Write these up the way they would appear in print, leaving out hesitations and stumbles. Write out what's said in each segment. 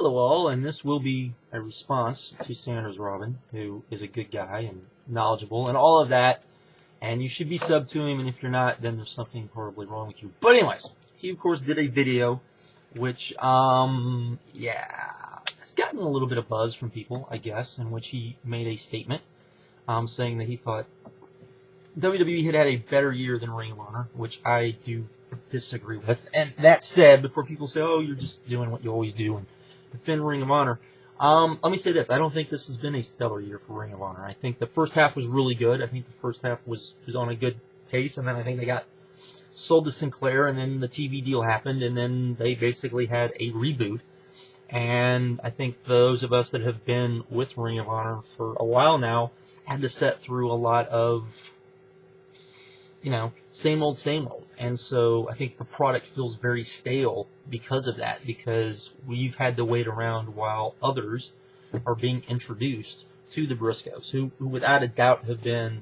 Hello all, and this will be a response to Sanders Robin, who is a good guy and knowledgeable and all of that, and you should be sub to him, and if you're not, then there's something horribly wrong with you. But anyways, he of course did a video, which, it's gotten a little bit of buzz from people, I guess, in which he made a statement, saying that he thought WWE had a better year than Ring of Honor, which I do disagree with. And that said, before people say, oh, you're just doing what you always do and defend Ring of Honor, let me say this. I don't think this has been a stellar year for Ring of Honor. I think the first half was really good. I think the first half was on a good pace, and then I think they got sold to Sinclair, and then the TV deal happened, and then they basically had a reboot. And I think those of us that have been with Ring of Honor for a while now had to set through a lot of, same old, same old. And so I think the product feels very stale because of that, because we've had to wait around while others are being introduced to the Briscoes, who without a doubt have been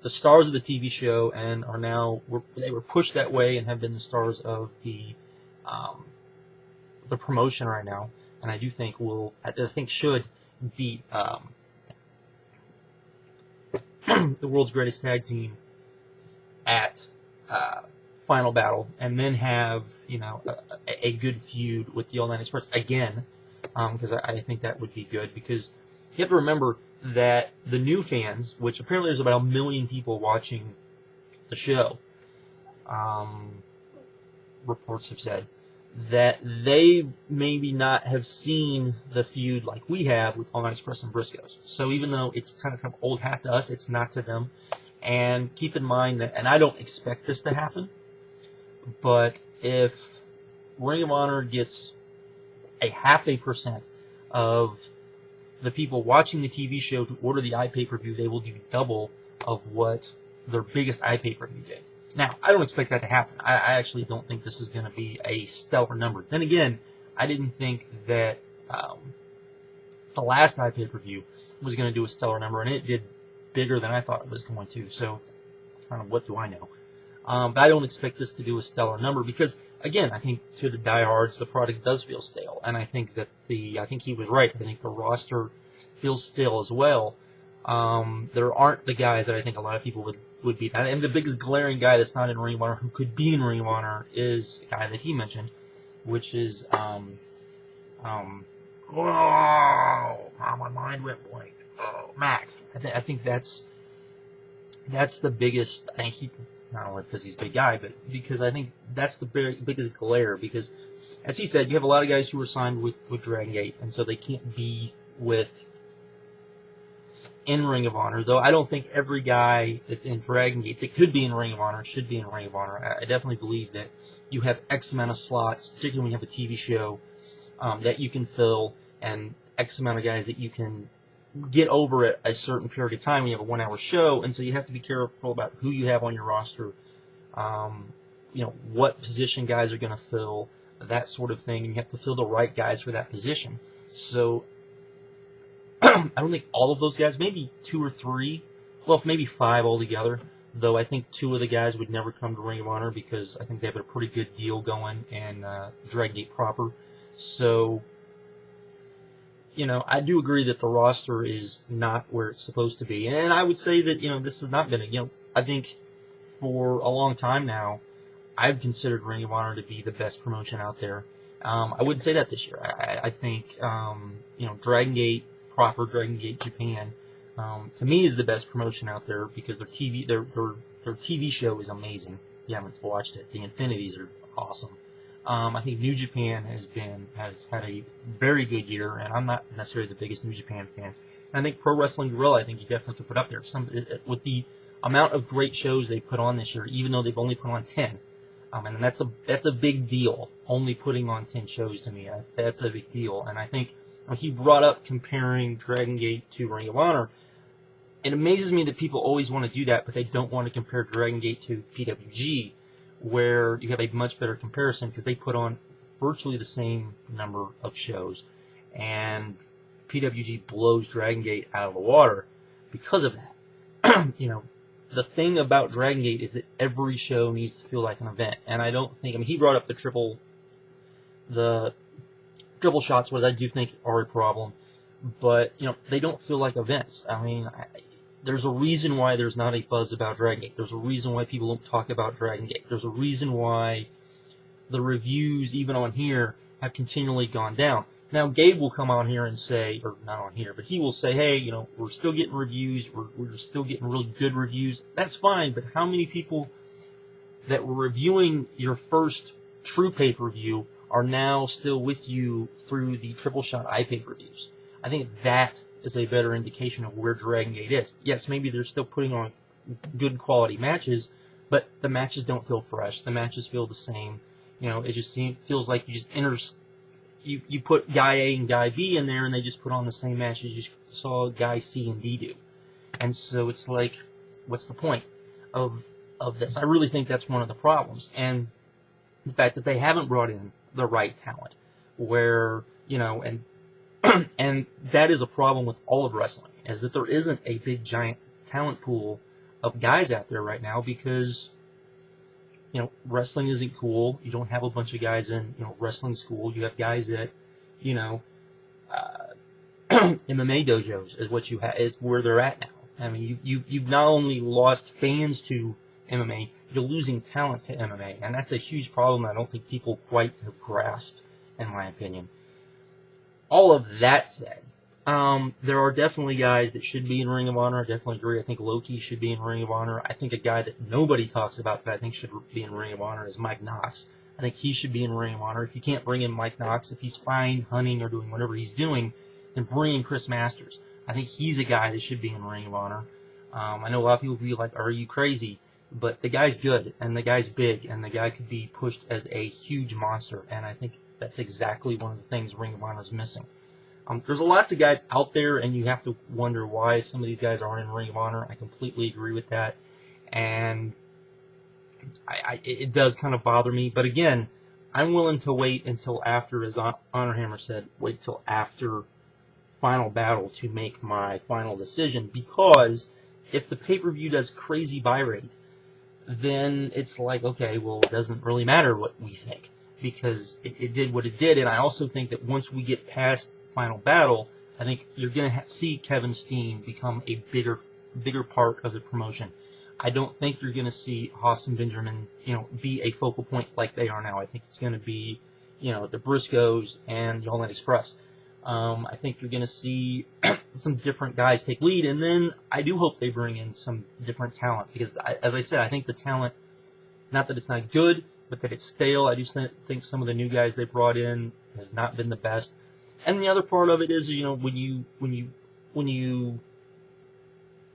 the stars of the TV show and are now, they were pushed that way and have been the stars of the promotion right now. And I do think should beat the world's greatest tag team at Final Battle, and then have a good feud with the All Night Express again, because I think that would be good. Because you have to remember that the new fans, which apparently there's about 1 million people watching the show, reports have said that they maybe not have seen the feud like we have with All Night Express and Briscoes. So even though it's kind of old hat to us, it's not to them. And keep in mind that, and I don't expect this to happen, but if Ring of Honor gets a 0.5% of the people watching the TV show to order the iPay-per-view, they will do double of what their biggest iPay-per-view did. Now, I don't expect that to happen. I actually don't think this is going to be a stellar number. Then again, I didn't think that the last iPay-per-view was going to do a stellar number, and it did bigger than I thought it was going to, so kind of what do I know? But I don't expect this to do a stellar number because, again, I think to the diehards, the product does feel stale, and I think that I think he was right. I think the roster feels stale as well. There aren't the guys that I think a lot of people would be. And the biggest glaring guy that's not in Ring of Honor who could be in Ring of Honor is a guy that he mentioned, which is, my mind went blank. Mac. I think that's the biggest. I think he, not only because he's a big guy, but because I think that's the biggest glare. Because, as he said, you have a lot of guys who are signed with Dragon Gate, and so they can't be in Ring of Honor. Though I don't think every guy that's in Dragon Gate that could be in Ring of Honor should be in Ring of Honor. I definitely believe that you have X amount of slots, particularly when you have a TV show, that you can fill, and X amount of guys that you can get over at a certain period of time. We have a 1-hour show, and so you have to be careful about who you have on your roster, what position guys are going to fill, that sort of thing, and you have to fill the right guys for that position. So I don't think all of those guys, maybe 2 or 3, well, maybe 5 altogether, though I think 2 of the guys would never come to Ring of Honor because I think they have a pretty good deal going in Dragon Gate proper. So I do agree that the roster is not where it's supposed to be. And I would say that, this has not been I think for a long time now, I've considered Ring of Honor to be the best promotion out there. I wouldn't say that this year. I think, Dragon Gate proper, Dragon Gate Japan, to me is the best promotion out there because their TV show is amazing. If you haven't watched it, the Infinities are awesome. I think New Japan has had a very good year, and I'm not necessarily the biggest New Japan fan. And I think Pro Wrestling Guerrilla, I think you definitely could put up there. With the amount of great shows they put on this year, even though they've only put on 10, and that's a big deal. Only putting on 10 shows to me, that's a big deal. And I think he brought up comparing Dragon Gate to Ring of Honor. It amazes me that people always want to do that, but they don't want to compare Dragon Gate to PWG, where you have a much better comparison because they put on virtually the same number of shows. And PWG blows Dragon Gate out of the water because of that. The thing about Dragon Gate is that every show needs to feel like an event. And I don't think, he brought up the triple shots, what I do think are a problem, but they don't feel like events. I mean, there's a reason why there's not a buzz about Dragon Gate. There's a reason why people don't talk about Dragon Gate. There's a reason why the reviews, even on here, have continually gone down. Now, Gabe will come on here and say, or not on here, but he will say, hey, we're still getting reviews. We're still getting really good reviews. That's fine, but how many people that were reviewing your first true pay-per-view are now still with you through the Triple Shot iPay-per-views? I think that is a better indication of where Dragon Gate is. Yes, maybe they're still putting on good quality matches, but the matches don't feel fresh. The matches feel the same. It just feels like you just you put guy A and guy B in there, and they just put on the same match you just saw guy C and D do. And so it's like, what's the point of this? I really think that's one of the problems, and the fact that they haven't brought in the right talent, where and and that is a problem with all of wrestling, is that there isn't a big giant talent pool of guys out there right now, because wrestling isn't cool. You don't have a bunch of guys in wrestling school. You have guys that MMA dojos is what you have, is where they're at now. I mean, you've not only lost fans to MMA, you're losing talent to MMA, and that's a huge problem I don't think people quite have grasped, in my opinion. All of that said, there are definitely guys that should be in Ring of Honor. I definitely agree. I think Loki should be in Ring of Honor. I think a guy that nobody talks about that I think should be in Ring of Honor is Mike Knox. I think he should be in Ring of Honor. If you can't bring in Mike Knox, if he's fine hunting or doing whatever he's doing, then bring in Chris Masters. I think he's a guy that should be in Ring of Honor. I know a lot of people will be like, are you crazy? But the guy's good, and the guy's big, and the guy could be pushed as a huge monster, and I think that's exactly one of the things Ring of Honor is missing. There's lots of guys out there, and you have to wonder why some of these guys aren't in Ring of Honor. I completely agree with that, and it does kind of bother me. But again, I'm willing to wait until after, as Honor Hammer said, wait till after Final Battle to make my final decision, because if the pay-per-view does crazy buy rate, then it's like, okay, well, it doesn't really matter what we think, because it did what it did. And I also think that once we get past Final Battle, I think you're going to see Kevin Steen become a bigger part of the promotion. I don't think you're going to see Haas and Benjamin, be a focal point like they are now. I think it's going to be, the Briscoes and the All Night Express. I think you're going to see some different guys take lead, and then I do hope they bring in some different talent, because, as I said, I think the talent, not that it's not good, but that it's stale. I just think some of the new guys they brought in has not been the best. And the other part of it is, when you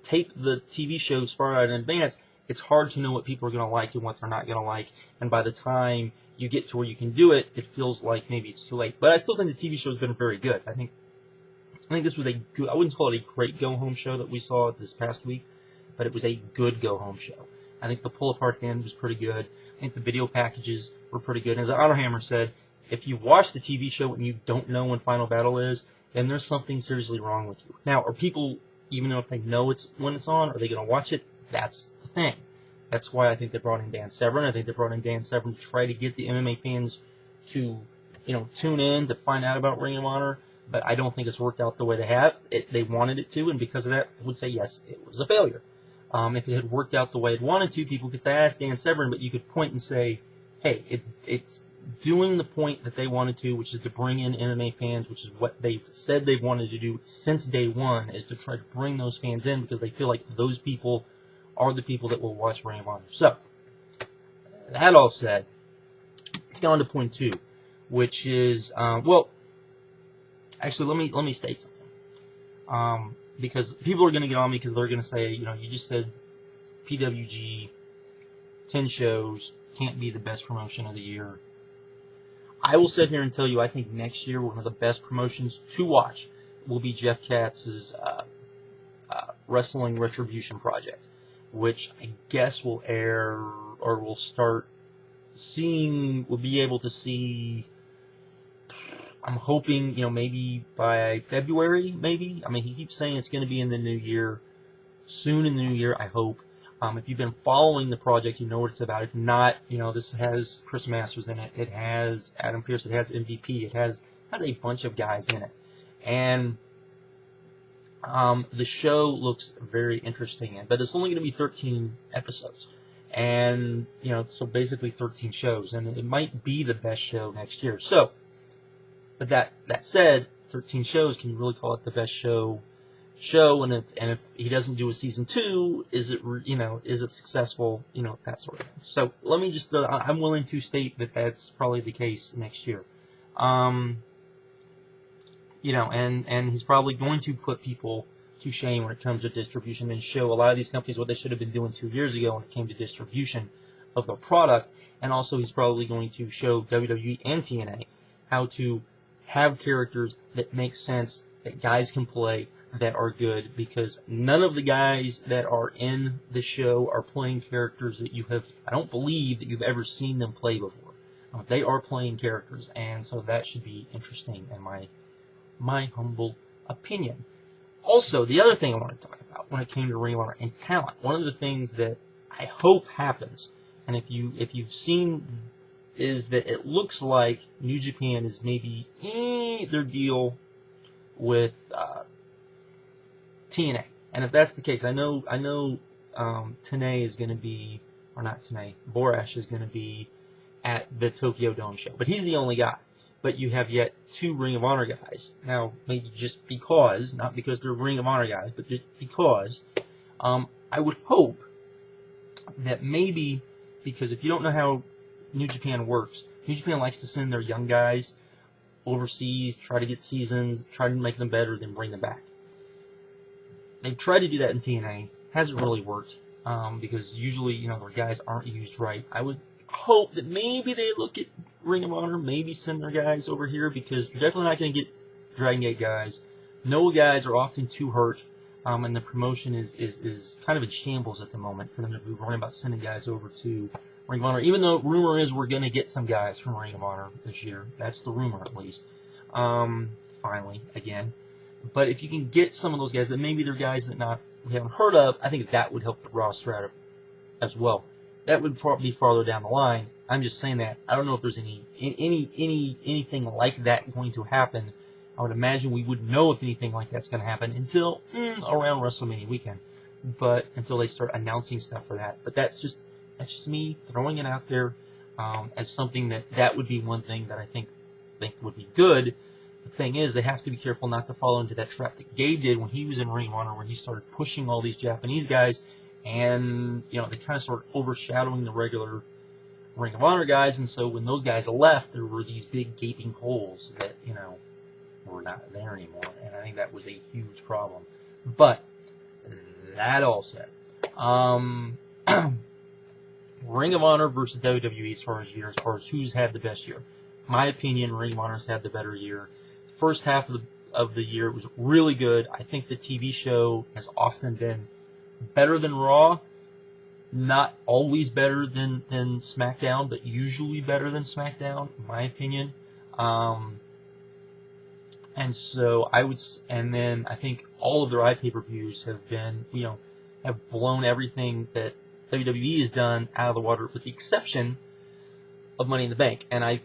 tape the TV shows far out in advance, it's hard to know what people are going to like and what they're not going to like. And by the time you get to where you can do it, it feels like maybe it's too late. But I still think the TV show has been very good. I think this was a good, I wouldn't call it a great go-home show that we saw this past week, but it was a good go-home show. I think the pull-apart at the end was pretty good. I think the video packages were pretty good. And as Honor Hammer said, if you watch the TV show and you don't know when Final Battle is, then there's something seriously wrong with you. Now, are people, even though if they know it's when it's on, are they going to watch it? That's the thing. That's why I think they brought in Dan Severn. I think they brought in Dan Severn to try to get the MMA fans to, tune in to find out about Ring of Honor. But I don't think it's worked out the way they wanted it to, and because of that, I would say yes, it was a failure. If it had worked out the way it wanted to, people could say, it's Dan Severn, but you could point and say, hey, it's doing the point that they wanted to, which is to bring in MMA fans, which is what they've said they wanted to do since day one, is to try to bring those fans in, because they feel like those people are the people that will watch Ring of Honor. So, that all said, let's go on to point 2, which is, actually, let me state something. Because people are going to get on me because they're going to say, you just said PWG, 10 shows, can't be the best promotion of the year. I will sit here and tell you, I think next year one of the best promotions to watch will be Jeff Katz's Wrestling Retribution Project, which I guess will air, or will start seeing, we'll be able to see, I'm hoping, maybe by February, maybe. I mean, he keeps saying it's going to be in the new year, soon in the new year, I hope. If you've been following the project, you know what it's about. If not, this has Chris Masters in it. It has Adam Pearce. It has MVP. It has has a bunch of guys in it. And the show looks very interesting, but it's only going to be 13 episodes. And, so basically 13 shows. And it might be the best show next year. So, but that said, 13 shows, can you really call it the best show? And if he doesn't do a season 2, is it successful? That sort of thing. So let me just, I'm willing to state that that's probably the case next year. And he's probably going to put people to shame when it comes to distribution and show a lot of these companies what they should have been doing 2 years ago when it came to distribution of their product. And also he's probably going to show WWE and TNA how to have characters that make sense, that guys can play, that are good, because none of the guys that are in the show are playing characters that I don't believe that you've ever seen them play before. They are playing characters, and so that should be interesting in my humble opinion. Also, the other thing I want to talk about when it came to Ring of Honor and talent, one of the things that I hope happens, and if you've seen, is that it looks like New Japan is maybe their deal with TNA. And if that's the case, I know Tenay is going to be, or not Tenay, Borash is going to be at the Tokyo Dome show. But he's the only guy. But you have yet 2 Ring of Honor guys. Now, maybe just because, not because they're Ring of Honor guys, but just because, I would hope that maybe, because if you don't know how New Japan works, New Japan likes to send their young guys overseas, try to get seasoned, try to make them better, then bring them back. They've tried to do that in TNA. Hasn't really worked, because usually, their guys aren't used right. I would hope that maybe they look at Ring of Honor, maybe send their guys over here, because you're definitely not going to get Dragon Gate guys. Noah guys are often too hurt, and the promotion is kind of in shambles at the moment for them to be worrying about sending guys over to Ring of Honor, even though rumor is we're going to get some guys from Ring of Honor this year. That's the rumor, at least. Finally, again. But if you can get some of those guys that maybe they're guys that we haven't heard of, I think that would help the roster out as well. That would be farther down the line. I'm just saying that. I don't know if there's anything like that going to happen. I would imagine we wouldn't know if anything like that's going to happen until around WrestleMania weekend. But until they start announcing stuff for that. But that's just me throwing it out there as something that would be one thing that I think would be good. The thing is, they have to be careful not to fall into that trap that Gabe did when he was in Ring of Honor, where he started pushing all these Japanese guys, and they kind of started overshadowing the regular Ring of Honor guys. And so when those guys left, there were these big gaping holes that were not there anymore, and I think that was a huge problem. But that all said, Ring of Honor versus WWE as far as who's had the best year. My opinion, Ring of Honor's had the better year. First half of the year was really good. I think the TV show has often been better than Raw. Not always better than SmackDown, but usually better than SmackDown, in my opinion. And then I think all of their iPay-per-views have been, have blown everything that WWE has done out of the water, with the exception of Money in the Bank. And I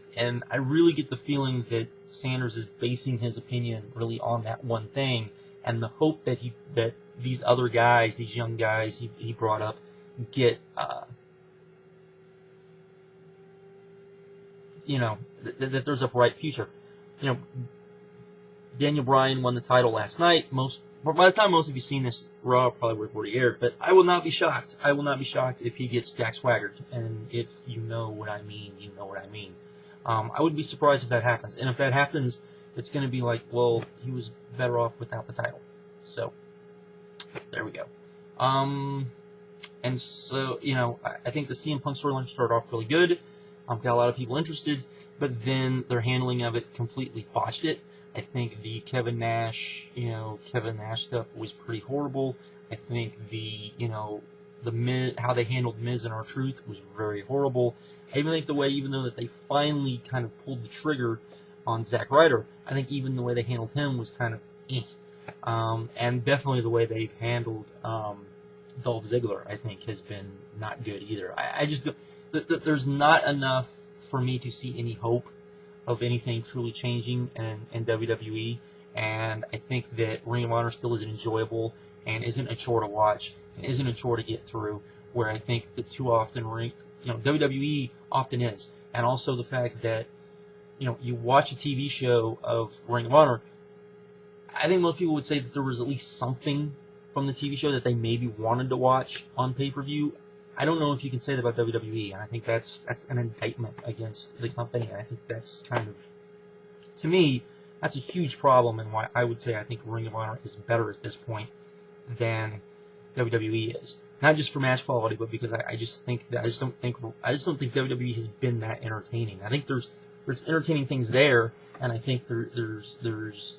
really get the feeling that Sanders is basing his opinion really on that one thing, and the hope that these other guys, these young guys he brought up, get that there's a bright future. Daniel Bryan won the title last night. By the time most of you seen this, Raw probably would have already aired, but I will not be shocked. I will not be shocked if he gets Jack Swaggered, and if you know what I mean, you know what I mean. I would be surprised if that happens, and if that happens, it's going to be like, well, he was better off without the title. So, there we go. And so, I think the CM Punk storyline started off really good. Got a lot of people interested, but then their handling of it completely botched it. I think the Kevin Nash stuff was pretty horrible. I think the Miz, how they handled Miz and R-Truth was very horrible. I even think even though that they finally kind of pulled the trigger on Zack Ryder, I think even the way they handled him was kind of and definitely the way they've handled Dolph Ziggler, I think, has been not good either. I just there's not enough for me to see any hope of anything truly changing in WWE. And I think that Ring of Honor still isn't enjoyable and isn't a chore to watch and isn't a chore to get through, where I think that too often WWE often is. And also the fact that, you watch a TV show of Ring of Honor, I think most people would say that there was at least something from the TV show that they maybe wanted to watch on pay-per-view. I don't know if you can say that about WWE, and I think that's an indictment against the company, and I think that's kind of, to me, that's a huge problem, and why I would say I think Ring of Honor is better at this point than WWE is. Not just for match quality, but because I just don't think WWE has been that entertaining. I think there's entertaining things there, and I think there's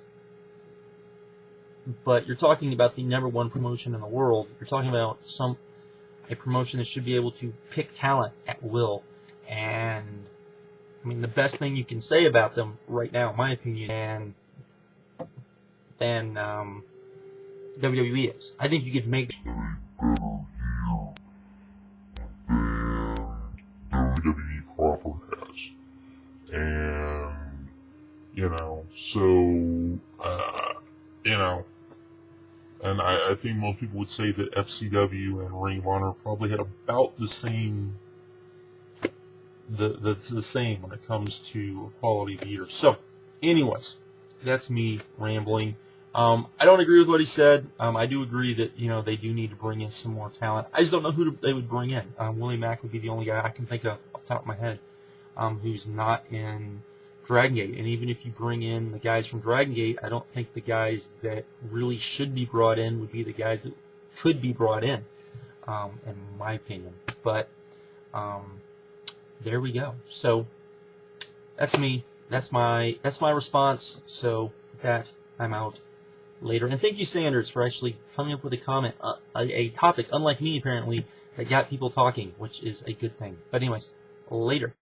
but you're talking about the number one promotion in the world. You're talking about a promotion that should be able to pick talent at will, and I mean, the best thing you can say about them right now, in my opinion, than WWE is. I think you could make WWE proper has. And, and I think most people would say that FCW and Ring of Honor probably had about the same the same when it comes to quality of year. So, anyways, that's me rambling. I don't agree with what he said. I do agree that, they do need to bring in some more talent. I just don't know who they would bring in. Willie Mack would be the only guy I can think of off the top of my head who's not in Dragon Gate. And even if you bring in the guys from Dragon Gate, I don't think the guys that really should be brought in would be the guys that could be brought in my opinion. But there we go. So that's me. That's my response. So with that, I'm out later. And thank you, Sanders, for actually coming up with a comment, a topic, unlike me apparently, that got people talking, which is a good thing. But anyways, later.